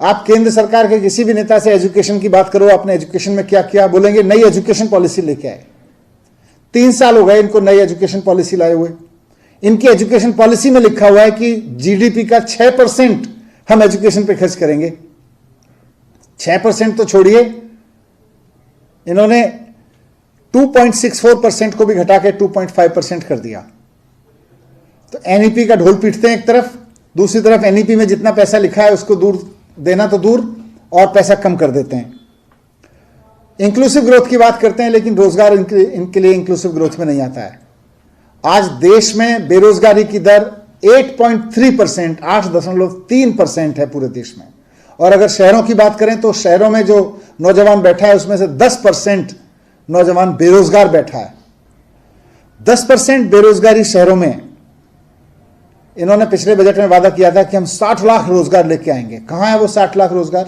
आप केंद्र सरकार के किसी भी नेता से एजुकेशन की बात करो, आपने एजुकेशन में क्या किया, बोलेंगे नई एजुकेशन पॉलिसी लेके आए। 3 साल हो गए इनको नई एजुकेशन पॉलिसी लाए हुए। इनकी एजुकेशन पॉलिसी में लिखा हुआ है कि जीडीपी का 6% हम एजुकेशन पे खर्च करेंगे। 6% तो छोड़िए, इन्होंने 2.64% को भी घटा के 2.5% कर दिया। तो एनईपी का ढोल पीटते हैं एक तरफ, दूसरी तरफ एनईपी में जितना पैसा लिखा है उसको दूर देना तो दूर, और पैसा कम कर देते हैं। इंक्लूसिव ग्रोथ की बात करते हैं, लेकिन रोजगार इनके लिए इंक्लूसिव ग्रोथ में नहीं आता है। आज देश में बेरोजगारी की दर 8.3%, 8.3% है पूरे देश में। और अगर शहरों की बात करें तो शहरों में जो नौजवान बैठा है उसमें से 10% नौजवान बेरोजगार बैठा है। 10% बेरोजगारी शहरों में। इन्होंने पिछले बजट में वादा किया था कि हम 60 लाख रोजगार लेके आएंगे। कहां है वो 60 लाख रोजगार?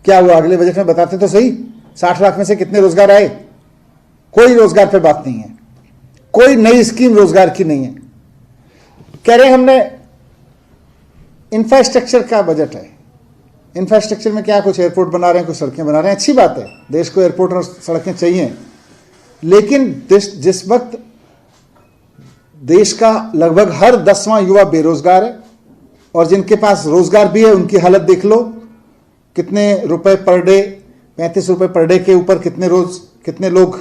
क्या हुआ? अगले बजट में बताते तो सही। 60 लाख में से कितने रोजगार आए? कोई रोजगार पे बात नहीं है, कोई नई स्कीम रोजगार की नहीं है। कह रहे हमने इंफ्रास्ट्रक्चर का बजट है। इंफ्रास्ट्रक्चर में क्या, कुछ एयरपोर्ट बना रहे हैं, कुछ सड़कें बना रहे हैं, अच्छी बात है, देश को एयरपोर्ट और सड़कें चाहिए। लेकिन जिस वक्त देश का लगभग हर 10वां युवा बेरोजगार है, और जिनके पास रोजगार भी है उनकी हालत देख लो, कितने रुपए पर डे, 35 रुपए पर डे के ऊपर कितने लोग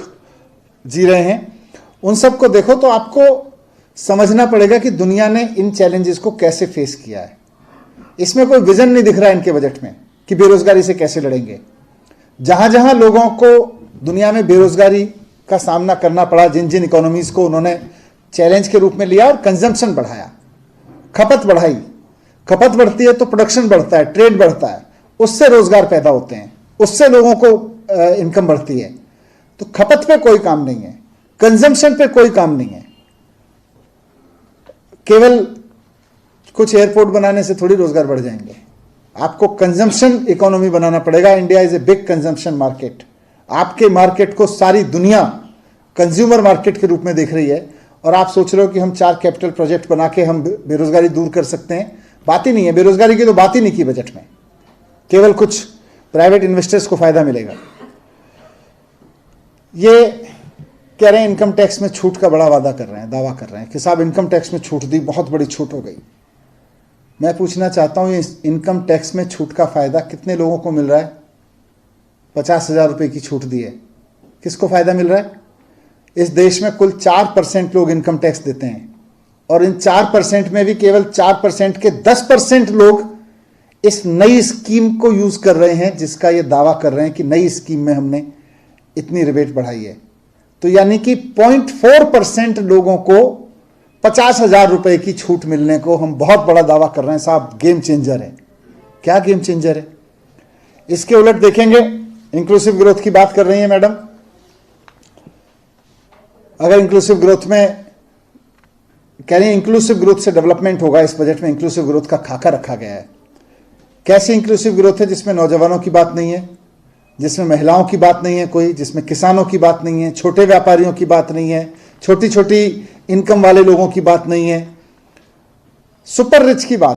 जी रहे हैं, उन सब को देखो तो आपको समझना पड़ेगा कि दुनिया ने इन चैलेंजेस को कैसे फेस किया है। इसमें कोई विजन नहीं दिख रहा है इनके बजट में कि बेरोजगारी से कैसे लड़ेंगे। जहां जहां लोगों को दुनिया में बेरोजगारी का सामना करना पड़ा, जिन जिन इकोनॉमीज को उन्होंने चैलेंज के रूप में लिया और कंजम्पशन बढ़ाया, खपत बढ़ाई, खपत बढ़ती है तो प्रोडक्शन बढ़ता है, ट्रेड बढ़ता है, उससे रोजगार पैदा होते हैं, उससे लोगों को इनकम बढ़ती है। तो खपत पे कोई काम नहीं है, कंजम्पशन पे कोई काम नहीं है। केवल कुछ एयरपोर्ट बनाने से थोड़ी रोजगार बढ़ जाएंगे, आपको कंजम्पशन इकोनॉमी बनाना पड़ेगा। India is a big consumption market. आपके मार्केट को सारी दुनिया कंज्यूमर मार्केट के रूप में देख रही है, और आप सोच रहे हो कि हम 4 कैपिटल प्रोजेक्ट बना के हम बेरोजगारी दूर कर सकते हैं। बात ही नहीं है, बेरोजगारी की तो बात ही नहीं की बजट में, केवल कुछ प्राइवेट इन्वेस्टर्स को फायदा मिलेगा। ये कह रहे हैं इनकम टैक्स में छूट का बड़ा वादा कर रहे हैं, दावा कर रहे हैं कि साहब इनकम टैक्स में छूट दी, बहुत बड़ी छूट हो गई। मैं पूछना चाहता हूं, ये इनकम टैक्स में छूट का फायदा कितने लोगों को मिल रहा है? 50,000 रुपए की छूट दी है, किसको फायदा मिल रहा है? इस देश में कुल 4% लोग इनकम टैक्स देते हैं, और इन 4% में भी केवल 4% के 10% लोग इस नई स्कीम को यूज कर रहे हैं, जिसका ये दावा कर रहे हैं कि नई स्कीम में हमने इतनी रिबेट बढ़ाई है। तो यानी कि 0.4% लोगों को 50,000 रुपए की छूट मिलने को हम बहुत बड़ा दावा कर रहे हैं। साहब गेम चेंजर है। क्या गेम चेंजर है? इसके उलट देखेंगे, इंक्लूसिव ग्रोथ की बात कर रही है मैडम। अगर इंक्लूसिव ग्रोथ में कह रही है इंक्लूसिव ग्रोथ से डेवलपमेंट होगा, इस बजट में इंक्लूसिव ग्रोथ का खाका रखा गया है। कैसी इंक्लूसिव ग्रोथ है? जिसमें नौजवानों की बात नहीं है, जिसमें महिलाओं की बात नहीं है कोई, जिसमें किसानों की बात नहीं है, छोटे व्यापारियों की बात नहीं है, छोटी छोटी इनकम वाले लोगों की बात नहीं है, सुपर रिच की बात।